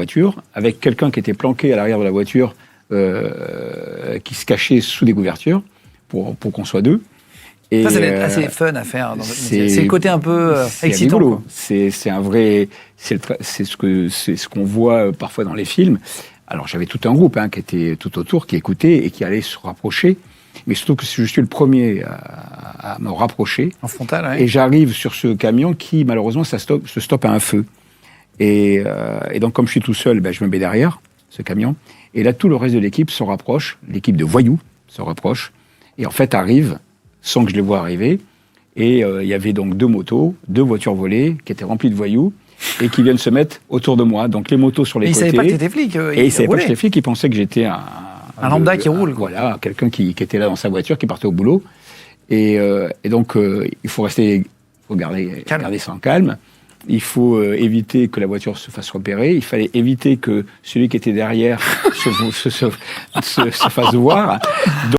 voiture, avec quelqu'un qui était planqué à l'arrière de la voiture, qui se cachait sous des couvertures, pour qu'on soit deux. Et ça va être assez fun à faire. C'est le côté un peu excitant. Quoi. C'est un vrai... C'est ce qu'on voit parfois dans les films. Alors, j'avais tout un groupe qui était tout autour, qui écoutait et qui allait se rapprocher. Mais surtout que je suis le premier à me rapprocher. En frontal, oui. Et j'arrive sur ce camion qui, malheureusement, se stoppe à un feu. Et donc, comme je suis tout seul, je me mets derrière ce camion. Et là, tout le reste de l'équipe se rapproche. L'équipe de voyous se rapproche. Et en fait, arrive, sans que je les vois arriver. Et il y avait donc 2 motos, 2 voitures volées, qui étaient remplies de voyous, et qui viennent se mettre autour de moi. Donc, les motos sur les côtés. Ils ne savaient pas que tu étais flic. Et ils ne savaient pas que j'étais flic. Ils pensaient que j'étais un lambda qui roule. Voilà, quelqu'un qui était là dans sa voiture, qui partait au boulot. Et donc, il faut garder ça en calme. Il faut éviter que la voiture se fasse repérer. Il fallait éviter que celui qui était derrière se fasse voir.